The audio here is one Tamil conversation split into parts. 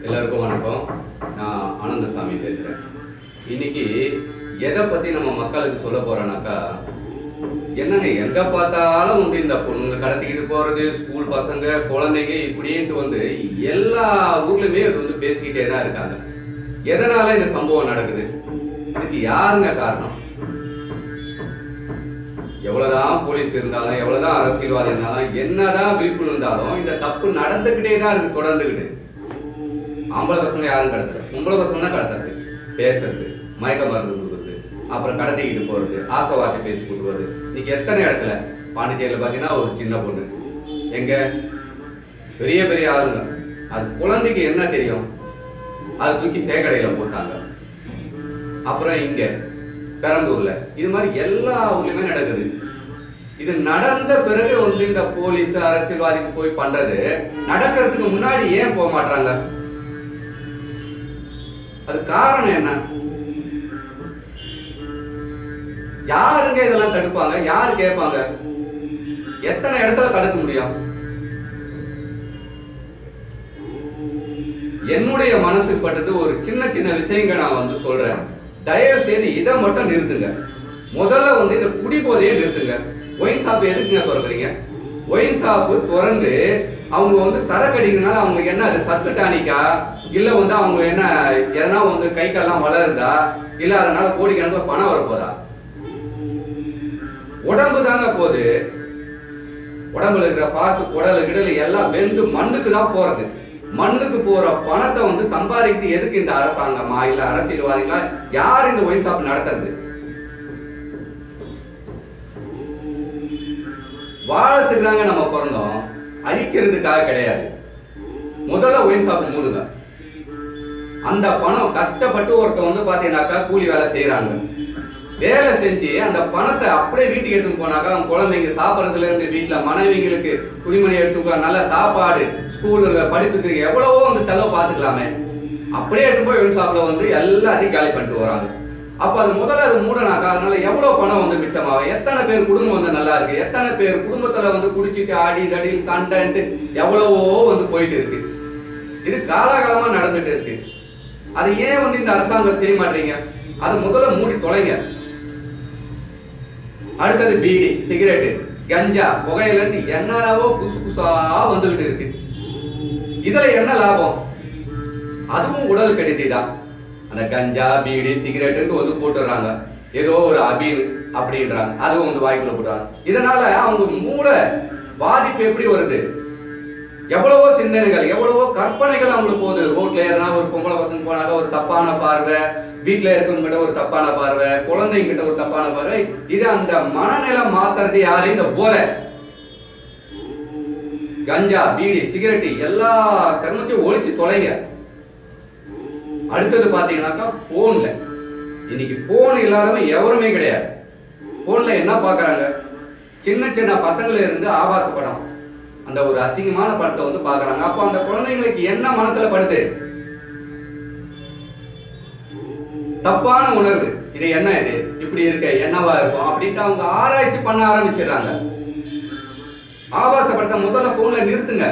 எல்லாருக்கும் வணக்கம். நான் ஆனந்தசாமி பேசுகிறேன். இன்னைக்கு எதை பற்றி நம்ம மக்களுக்கு சொல்ல போகிறோன்னாக்கா, என்னங்க எங்கே பார்த்தாலும் வந்து இந்த பொண்ணுங்க கடத்திக்கிட்டு போகிறது, ஸ்கூல் பசங்க குழந்தைங்க இப்படின்ட்டு வந்து எல்லா ஊர்லேயுமே அது வந்து பேசிக்கிட்டே தான் இருக்காங்க. எதனால் இந்த சம்பவம் நடக்குது? இதுக்கு யாருங்க காரணம்? எவ்வளோதான் போலீஸ் இருந்தாலும், எவ்வளோதான் அரசியல்வாதி இருந்தாலும், என்னதான் விழிப்புணர்வு இருந்தாலும் இந்த தப்பு நடந்துக்கிட்டே தான் இருக்கு தொடர்ந்துக்கிட்டு. ஆம்பளை பசங்க யாரும் கடத்துறது, பொம்பளை பசங்க தான் கடத்துறது, பேசுறது, மயக்க மருந்து கொடுக்குறது, அப்புறம் கடத்திக்கிட்டு போகிறது, ஆசை வார்த்தை பேசி கொடுக்குறது. இன்னைக்கு எத்தனை இடத்துல பாண்டிச்சேரியில் பார்த்தீங்கன்னா ஒரு சின்ன பொண்ணு, எங்க பெரிய பெரிய ஆளுங்க, அது குழந்தைக்கு என்ன தெரியும், அது தூக்கி சேகடையில் போட்டாங்க. அப்புறம் இங்க பெரம்பூர்ல இது மாதிரி எல்லா ஊர்லயுமே நடக்குது. இது நடந்த பிறகு வந்து இந்த போலீஸ் அரசியல்வாதிக்கு போய் பண்றது, நடக்கிறதுக்கு முன்னாடி ஏன் போக மாட்டாங்க? அது காரணம் என்ன? யாருங்க இதெல்லாம் தடுப்பாங்க? யாரு கேட்பாங்க? எத்தனை இடத்துல தடுக்க முடியும்? என்னுடைய மனசுக்கு பட்டது ஒரு சின்ன சின்ன விஷயங்க நான் வந்து சொல்றேன். தயவு செய்து இதை மட்டும் நிறுத்துங்க. முதல்ல வந்து இந்த குடிபோதையை நிறுத்துங்க. ஒயின் ஷாப் எதுக்குங்க திறக்கிறீங்க? ஒயின் ஷாப்பு திறந்து அவங்க வந்து சரக்கு அடிக்கிறதுனால அவங்களுக்கு என்ன, அது சத்து டானிக்கா, இல்லை வந்து அவங்க என்ன எதனா வந்து கை கால்லாம் வளருதா, இல்லை அதனால கோடிக்கணக்கில் பணம் வரப்போதா? உடம்பு தாங்க போகுது. உடம்புல இருக்கிற ஃபாஸ்ட் குடல் கிடல் எல்லாம் வெந்து மண்ணுக்கு தான் போறது. மண்ணுக்கு போற பணத்தை வந்து சம்பாதிக்கிறது எதுக்கு இந்த அரசாங்கமா இல்ல அரசியல்வாதிகளா? யார் இந்த ஒயின் ஷாப் நடத்துறது? வாழத்துக்கு தாங்க நம்ம பிறந்தோம், அழிக்கிறதுக்காக கிடையாது. முதல்ல ஒயின் ஷாப் மூடுங்க. அந்த பணம் கஷ்டப்பட்டு ஒருத்தர் வந்து பாத்தீங்கன்னாக்கா கூலி வேலை செய்யறாங்க, வேலை செஞ்சு அந்த பணத்தை அப்படியே வீட்டுக்கு எடுத்துன்னு போனாக்கா அவங்க குழந்தைங்க சாப்பிட்றதுல இருந்து வீட்டில் மனைவிங்களுக்கு துணிமணி எடுத்துக்கலாம், நல்ல சாப்பாடு, ஸ்கூல்ல படிப்புக்கு எவ்வளவோ வந்து செலவு பார்த்துக்கலாமே. அப்படியே எடுத்து போய் ஒயின் ஷாப்ல வந்து எல்லாத்தையும் காலி பண்ணிட்டு வராங்க. அப்போ அது முதல்ல அது மூடனாக்கா அதனால எவ்வளோ பணம் வந்து மிச்சமாகும்? எத்தனை பேர் குடும்பம் வந்து நல்லா இருக்கு? எத்தனை பேர் குடும்பத்தில் வந்து குடிச்சிட்டு ஆடி தடியில் சண்டைன்ட்டு எவ்வளவோ வந்து போயிட்டு இருக்கு. இது காலகாலமாக நடந்துட்டு இருக்கு. அது ஏன் வந்து இந்த அரசாங்கம் செய்ய மாட்டீங்க? அதை முதல்ல மூடி தொலைங்க. அடுத்தது பீடி, சிகரெட்டு, கஞ்சா, புகையிலிருந்து என்னவோ புதுசு புதுசா வந்துகிட்டு இருக்கு. இதுல என்ன லாபம்? அதுவும் உடல் கெடுதி தான். அந்த கஞ்சா பீடி சிகரெட்டு வந்து போட்டுறாங்க, ஏதோ ஒரு அபீன் அப்படின்றாங்க, அதுவும் வந்து வாய்க்குள்ள போட்டாங்க. இதனால அவங்க மூளை பாதிப்பு எப்படி வருது? எவ்வளவோ சிந்தனைகள், எவ்வளவோ கற்பனைகள் அவங்களுக்கு போகுது. ரோட்ல எதனா ஒரு பொம்பளை பசங்க போனாக்க ஒரு தப்பான பார்வை, வீட்டுல இருக்கவங்க கிட்ட ஒரு தப்பான பார்வை, குழந்தைங்க கிட்ட ஒரு தப்பான பார்வை. இது அந்த மனநிலை மாத்துறது யாரு? இந்த போதை, கஞ்சா, பீடி, சிகரெட்டு எல்லா கர்மத்தையும் ஒழிச்சு தொலைங்க. அடுத்தது பாத்தீங்கன்னாக்கா போன்ல, இன்னைக்கு போன் இல்லாதவங்க எவருமே கிடையாது. போன்ல என்ன பாக்குறாங்க? சின்ன சின்ன பசங்கள இருந்து ஆபாச படம், அந்த ஒரு அசிங்கமான படத்தை வந்து பாக்குறாங்க. அப்போ அந்த குழந்தைங்களுக்கு என்ன மனசுல படுது? தப்பான உணர்வு. இது என்ன, இது இப்படி இருக்க என்னவா இருக்கும் அப்படின்ட்டு அவங்க ஆராய்ச்சி பண்ண ஆரம்பிச்சிடறாங்க. ஆபாச படத்தை முதல்ல போன்ல நிறுத்துங்க.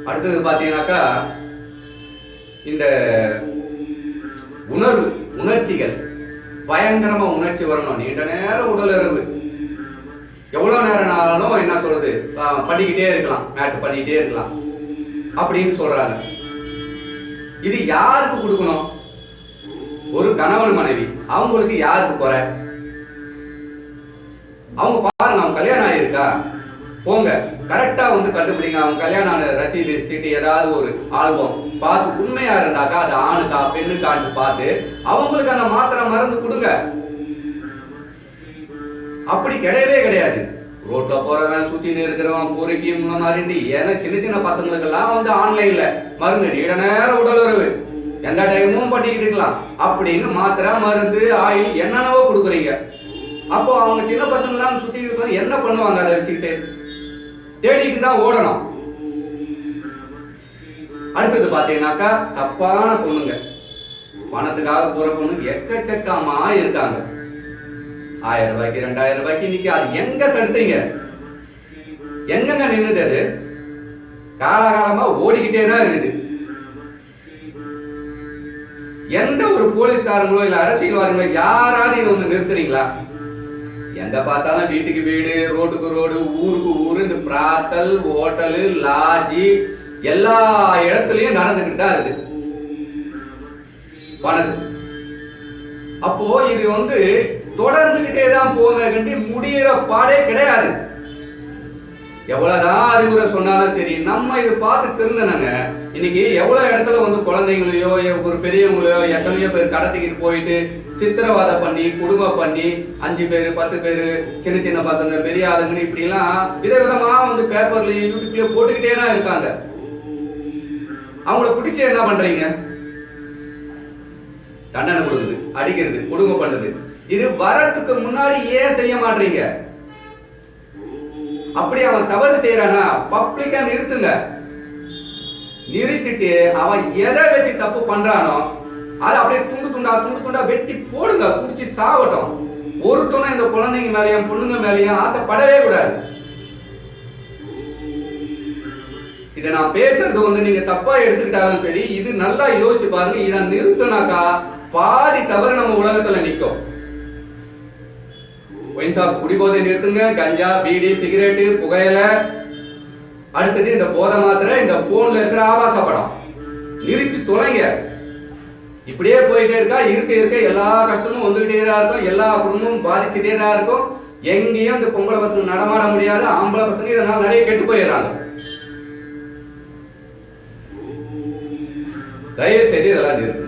அடுத்தது பாத்தீங்கன்னாக்கா இந்த உணர்வு, உணர்ச்சிகள் பயங்கரமா உணர்ச்சி வரணும். நீண்ட நேரம் உடல் உறவு, எவ்வளவு நேரம் ஆனாலும் என்ன சொல்றது, பண்ணிக்கிட்டே இருக்கலாம், மேட் பண்ணிக்கிட்டே இருக்கலாம் அப்படின்னு சொல்றாங்க. இது யாருக்கு கொடுக்கணும்? ஒரு கணவன் மனைவி, அவங்களுக்கு யாருக்கு குறை? அவங்க பாருங்க, அவங்க கல்யாணம் ஆகிருக்கா, போங்க கரெக்டா வந்து கண்டுபிடிங்க. அவங்க கல்யாணம் ஆன ரசீது சீட்டு ஏதாவது ஒரு ஆல்பம் பார்த்து உண்மையா இருந்தாக்கா அது ஆணுக்கா பெண்ணுக்கான்னு பார்த்து அவங்களுக்கு அந்த மாத்திரை மருந்து கொடுங்க. அப்படி கிடையவே கிடையாது. ரோட்ல போறவன் சுத்தின்னு இருக்கிறவன் பொறுக்கியும் மாதிரி ஏன்னா சின்ன சின்ன பசங்களுக்கெல்லாம் வந்து ஆன்லைன்ல மருந்து, நீண்ட நேரம் உடல் உறவு, எந்த டைமும் பண்ணிக்கிட்டு இருக்கலாம் அப்படின்னு மாத்திரை மருந்து ஆயில் என்னென்னவோ கொடுக்குறீங்க. அப்போ அவங்க சின்ன பசங்க எல்லாம் சுத்தி இருக்க என்ன பண்ணுவாங்க? அதை வச்சுக்கிட்டு தேடிட்டு தான் ஓடணும். அடுத்தது பாத்தீங்கன்னாக்கா தப்பான பொண்ணுங்க, பணத்துக்காக போற பொண்ணுங்க எக்கச்சக்கமா இருக்காங்க. 1000 ரூபாய்க்கு 2000 ரூபாய்க்கு இன்னைக்கு அது எங்க தடுத்தீங்க? எங்கங்க நின்னுது? அது காலகாலமா ஓடிக்கிட்டே தான் இருக்குது. எந்த ஒரு போலீஸ்காரங்களோ இல்ல அரசியல்வாதிகளோ யாராவது இதை வந்து நிறுத்துறீங்களா? எங்க பார்த்தாலும் வீட்டுக்கு வீடு, ரோட்டுக்கு ரோடு, ஊருக்கு ஊரு, இந்த பிராத்தல், ஹோட்டலு, லாட்ஜி எல்லா இடத்துலயும் நடந்துக்கிட்டு தான் இருக்கு பணத்து. அப்போ இது வந்து தொடர்ந்துகிட்டே தான் போக முடிகிற பாடே கிடையாது. எவ்வளவுதான் அறிவுரை சொன்னாலும் சரி, நம்ம இதை பார்த்து திருந்தனங்க. இன்னைக்கு எவ்வளவு இடத்துல வந்து குழந்தைங்களையோ ஒரு பெரியவங்களையோ எத்தனையோ பேர் கடத்திக்கிட்டு போயிட்டு சித்திரவாதை பண்ணி குடும்பம் பண்ணி 5 பேர் 10 பேர் சின்ன சின்ன பசங்க பெரிய ஆளுங்கன்னு இப்படி எல்லாம் விதவிதமா வந்து பேப்பர்லயும் யூடியூப்லயும் போட்டுக்கிட்டே தான் இருக்காங்க. அவங்கள பிடிச்சி என்ன பண்றீங்க? தண்டனை கொடுக்குது, அடிக்கிறது, குடும்பம் பண்ணுது. இது வரத்துக்கு முன்னாடி ஏன் செய்ய மாட்டீங்க? அப்படி அவன் தவறு செய்யறானா பப்ளிக்கா நிறுத்துங்க. நிறுத்திட்டு அவன் எதை வச்சு தப்பு பண்றானோ அதை அப்படியே துண்டு துண்டா வெட்டி போடுங்க, குடிச்சு சாவட்டும். ஒருத்தனும் இந்த குழந்தைங்க மேலேயும் பொண்ணுங்க மேலேயும் ஆசைப்படவே கூடாது. இதை நான் பேசுறது வந்து நீங்க தப்பா எடுத்துக்கிட்டாலும் சரி, இது நல்லா யோசிச்சு பாருங்க. இதை நிறுத்தினாக்கா பாதி தவறு நம்ம உலகத்துல நிற்கும். ஒயின் ஷாப், குடிபோதை நிறுத்துங்க. கஞ்சா, பீடி, சிகரெட்டு, புகையிலை, அடுத்தது இந்த போதை மாத்திரை, இந்த போன்ல இருக்கிற ஆபாச படம் நிறுத்தி தொலைங்க. இப்படியே போயிட்டே இருக்கா, இருக்க எல்லா கஷ்டமும் வந்துகிட்டே தான் இருக்கும். எல்லா குடும்பமும் பாதிச்சுட்டே தான் இருக்கும். எங்கேயும் இந்த பொம்பளை பசங்க நடமாட முடியாது. ஆம்பளை பசங்க இதனால நிறைய கெட்டு போயிடுறாங்க. தயவு செய்து இதெல்லாம் நிறுத்துங்க.